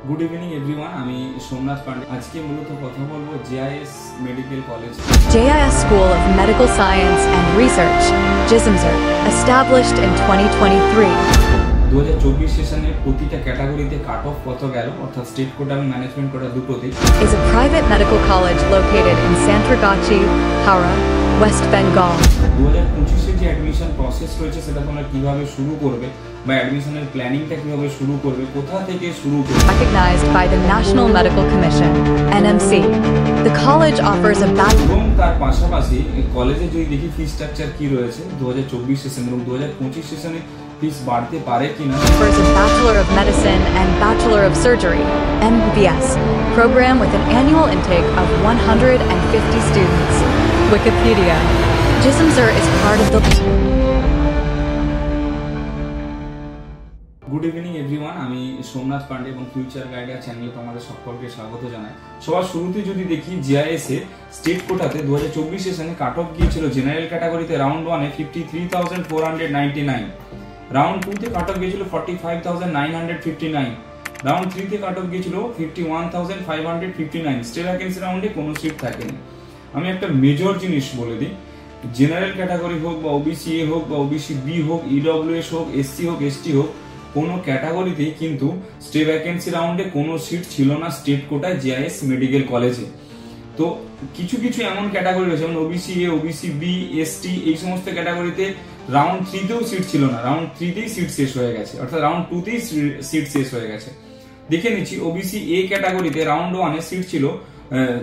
Good evening everyone আমি সোমনাথ পান্ডে আজকে মূলত কথা বলবো JIS medical college JIS School of Medical Science and Research JISMSR established in 2023 2024 সেশনে প্রতিটা ক্যাটাগরিতে কাট অফ কত গেল অর্থাৎ স্টেট কোটা এবং ম্যানেজমেন্ট কোটা দুটোতেই is a private medical college located in Santragachi, Howrah, West Bengal 2025 এর যে অ্যাডমিশন প্রসেস রয়েছে সেটা তোমরা কিভাবে শুরু করবে বা অ্যাডমিশনের প্ল্যানিংটা কিভাবে শুরু করবে কোথা থেকে শুরু করবে recognized by the National Medical Commission NMC the college offers a এবং তার পাশাপাশি কলেজে যদি দেখি ফি স্ট্রাকচার কি রয়েছে 2024 সেশন এবং 2025 সেশনে ফিস বাড়তে পারে কিনা offers a Bachelor of Medicine and Bachelor of Surgery MBS program with an annual intake of 150 students Wikipedia JISMSR is part of the good evening everyone আমি সোমনাথ পান্ডে এবং ফিউচার গাইডার চ্যানেলে তোমাদের সকলকে স্বাগত জানাই সবার শুরুতে যদি দেখি জিআইএস এর স্টেট কোটাতে 2024 সেশনে কাট অফ গিয়েছিল জেনারেল ক্যাটাগরিতে রাউন্ড 1 এ 53499 রাউন্ড 2 তে কাট অফ গিয়েছিল 45959 রাউন্ড 3 তে কাট অফ গিয়েছিল 51559 স্টেট ভ্যাকেন্সি রাউন্ডে কোনো সিট থাকেনি আমি একটা মেজর জিনিস বলে দিই জেনারেল ক্যাটাগরি হোক বা ওবিসি এ হোক বা ওবিসি বি হোক ইডব্লিউএস হোক এসসি হোক এসটি হোক কোনো ক্যাটাগরিতেই কিন্তু স্টে ভ্যাকেন্সি রাউন্ডে কোনো সিট ছিল না স্টেট কোটায় জেআইএস মেডিকেল কলেজে তো কিছু কিছু এমন ক্যাটাগরি রয়েছে যেমন OBC A OBC B ST এই সমস্ত ক্যাটাগরিতে রাউন্ড 3 তেও সিট ছিল না রাউন্ড 3 তেই সিট শেষ হয়ে গেছে অর্থাৎ রাউন্ড 2 তেই সিট শেষ হয়ে গেছে দেখে নিচ্ছি ওবিসি এ ক্যাটাগরিতে রাউন্ড 1 এ সিট ছিল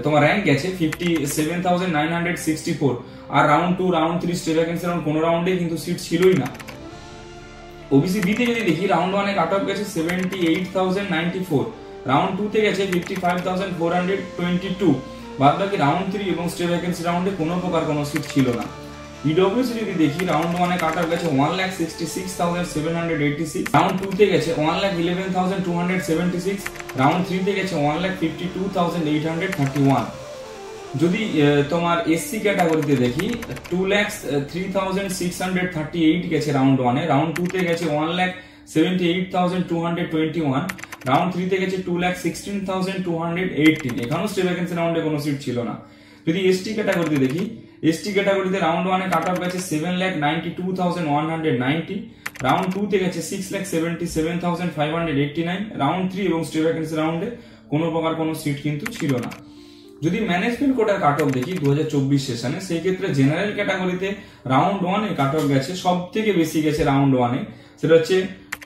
তোমার র্যাঙ্ক গেছে 57964 আর round 2 round 3 stay vacancy round কোনো রাউন্ডে কিন্তু সিট ছিলই না ওবিসি বি তে যদি দেখি রাউন্ড 1 এ কাট অফ গেছে 78094 রাউন্ড 2 তে গেছে 55422 বাদ বাকি রাউন্ড 3 এবং স্টে ভ্যাকেন্সি রাউন্ডে কোনো প্রকার কোনো সিট ছিল না ইডব্লিউএস যদি দেখি রাউন্ড 1 এ কাট অফ গেছে 166786 রাউন্ড 2 তে গেছে 111276 রাউন্ড 3 তে গেছে 152831 যদি তোমার এসসি ক্যাটাগরিতে দেখি 2,03,638 গেছে রাউন্ড 1 এ রাউন্ড 2 তে গেছে 1,78,221 রাউন্ড 3 তে গেছে 2,16,218 এখানেও স্টে ভ্যাকেন্সি রাউন্ডে কোনো সিট ছিল না যদি এসটি ক্যাটাগরিতে দেখি এসটি ক্যাটাগরিতে রাউন্ড 1 এ কাট অফ গেছে 7,92,190 রাউন্ড 2 তে গেছে 6,77,589 রাউন্ড 3 এবং স্টে ভ্যাকেন্সি রাউন্ডে কোনো প্রকার কোনো সিট কিন্তু ছিল না যদি ম্যানেজমেন্ট কোটার কাট অফ দেখি 2024 সেশনে সেই ক্ষেত্রে জেনারেল ক্যাটাগরিতে রাউন্ড 1 এ কাট অফ গেছে সবথেকে বেশি গেছে রাউন্ড 1 এ সেটা হচ্ছে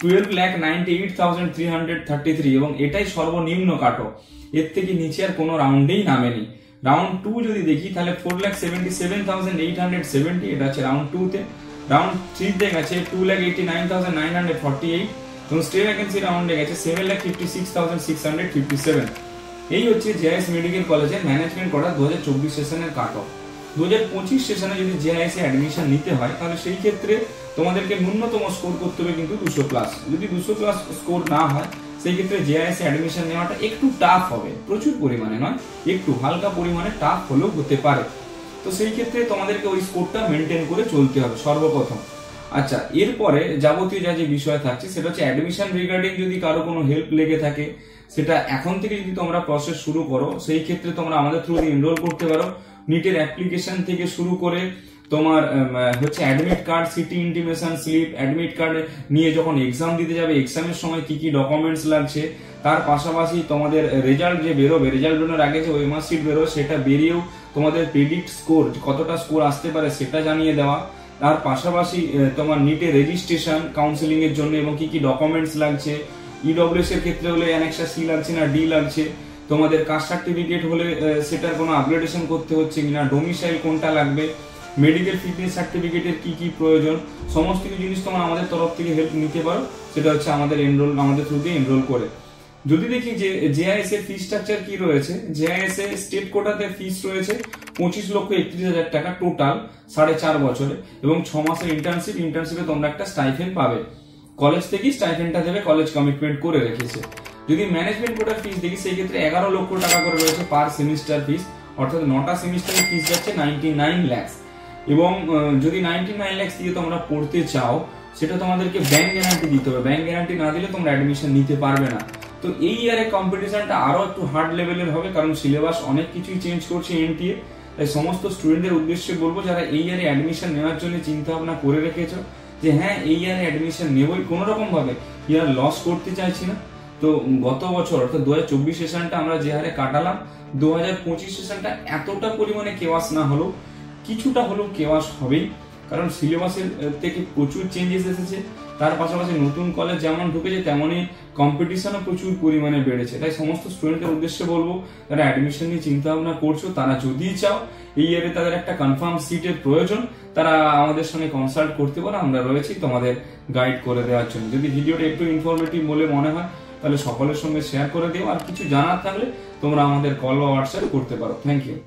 12,98,333 এবং এটাই সর্বনিম্ন কাট অফ এর থেকে নিচে আর কোনো রাউন্ডেই নামেনি রাউন্ড 2 যদি দেখি তাহলে 4,77,870 এটা আছে রাউন্ড 2 তে রাউন্ড 3 তে গেছে 2,89,948 এবং স্টে ভ্যাকেন্সি রাউন্ডে গেছে 7,56,657 এই হচ্ছে জেআইএস মেডিকেল কলেজের ম্যানেজমেন্ট করা 2024 সেশনের কাট অফ 2025 সেশনে যদি জেআইএস এ অ্যাডমিশন নিতে হয় তাহলে সেই ক্ষেত্রে তোমাদেরকে ন্যূনতম স্কোর করতে হবে কিন্তু 200 প্লাস যদি 200 প্লাস স্কোর না হয় সেই ক্ষেত্রে জেআইএস এ অ্যাডমিশন নেওয়াটা একটু টাফ হবে প্রচুর পরিমাণে নয় একটু হালকা পরিমাণে টাফ হলেও হতে পারে তো সেই ক্ষেত্রে তোমাদেরকে ওই স্কোরটা মেনটেন করে চলতে হবে সর্বপ্রথম আচ্ছা এরপরে যাবতীয় যে বিষয় থাকছে সেটা হচ্ছে অ্যাডমিশন রিগার্ডিং যদি কারো কোনো হেল্প লেগে থাকে সেটা এখন থেকে যদি তোমরা প্রসেস শুরু করো সেই ক্ষেত্রে তোমরা আমাদের থ্রু দিয়ে এনরোল করতে পারো নিটের অ্যাপ্লিকেশন থেকে শুরু করে তোমার হচ্ছে admit card city intimation slip admit card নিয়ে যখন এক্সাম দিতে যাবে এক্সামের সময় কি কি ডকুমেন্টস লাগছে তার পাশাপাশি তোমাদের রেজাল্ট যে বেরোবে রেজাল্ট বেরোনোর আগে যে ওএমআর শিট বেরোবে সেটা বেরিয়েও তোমাদের প্রেডিক্ট স্কোর কতটা স্কোর আসতে পারে সেটা জানিয়ে দেওয়া তার পাশাপাশি তোমার নিটের রেজিস্ট্রেশন কাউন্সিলিং এর জন্য এবং কি কি ডকুমেন্টস লাগছে ইডব্লিউএস এর ক্ষেত্রে হলে অ্যানেক্সার সি লাগছে না ডি লাগছে তোমাদের কাস্ট সার্টিফিকেট হলে সেটার কোনো আপগ্রেডেশন করতে হচ্ছে কিনা ডোমিসাইল কোনটা লাগবে মেডিকেল ফিটনেস সার্টিফিকেটের কি কি প্রয়োজন সমস্ত কিছু জিনিস তোমরা আমাদের তরফ থেকে হেল্প নিতে পারো সেটা হচ্ছে আমাদের থ্রু দিয়ে এনরোল করে যদি দেখি যে জেআইএস এর ফি স্ট্রাকচার কি রয়েছে জেআইএস এর স্টেট কোটাতে ফিস রয়েছে 25,31,000 টাকা টোটাল 4.5 বছরে এবং 6 মাসের ইন্টার্নশিপে তোমরা একটা স্টাইফেন্ড পাবে কলেজ থেকেই স্টাইফেন্ডটা দেবে কলেজ কমিটমেন্ট করে রেখেছে যদি ম্যানেজমেন্ট কোটার ফিস দেখি সেই ক্ষেত্রে 11 লক্ষ টাকা করে রয়েছে পার সেমিস্টার ফিস অর্থাৎ 9টা সেমিস্টারের ফিস যাচ্ছে 99 লাখ এবং যদি 99 লাখ দিয়ে তোমরা পড়তে চাও সেটা তোমাদেরকে ব্যাংক গ্যারান্টি দিতে হবে ব্যাংক গ্যারান্টি না দিলে তোমরা অ্যাডমিশন নিতে পারবে না তো এই ইয়ারে কম্পিটিশনটা আরো একটু হার্ড লেভেলের হবে, কারণ সিলেবাস অনেক কিছুই চেঞ্জ করছে এনটিএ। তাই সমস্ত স্টুডেন্টদের উদ্দেশ্যে বলবো, যারা এই ইয়ারে অ্যাডমিশন নেওয়ার জন্য চিন্তা ভাবনা করে রেখেছো যে হ্যাঁ এই ইয়ারে অ্যাডমিশন নেবই, কোনো রকম ভাবে ইয়ার লস করতে চাইছি না। তো গত বছর অর্থাৎ 2024 সেশনটা আমরা যে হারে কাটালাম, 2025 সেশনটা এতটা পরিমাণে কেওয়াস না হলেও কিছুটা হলেও কেওয়াস হবেই, কারণ সিলেবাসের থেকে প্রচুর চেঞ্জেস এসেছে। তার পাশাপাশি নতুন কলেজ যেমন ঢুকেছে তেমনই কম্পিটিশনও প্রচুর পরিমাণে বেড়েছে। তাই সমস্ত স্টুডেন্টের উদ্দেশ্যে বলবো, যারা অ্যাডমিশন নিয়ে চিন্তা ভাবনা করছো, তারা যদি চাও এই ইয়ারে তাদের একটা কনফার্ম সিটের প্রয়োজন, তারা আমাদের সঙ্গে কনসাল্ট করতে পারো, আমরা রয়েছি তোমাদের গাইড করে দেওয়ার জন্য। যদি ভিডিওটা একটু ইনফরমেটিভ বলে মনে হয় তাহলে সকলের সঙ্গে শেয়ার করে দিও, আর কিছু জানার থাকলে তোমরা আমাদের কল বা হোয়াটসঅ্যাপ করতে পারো। Thank you.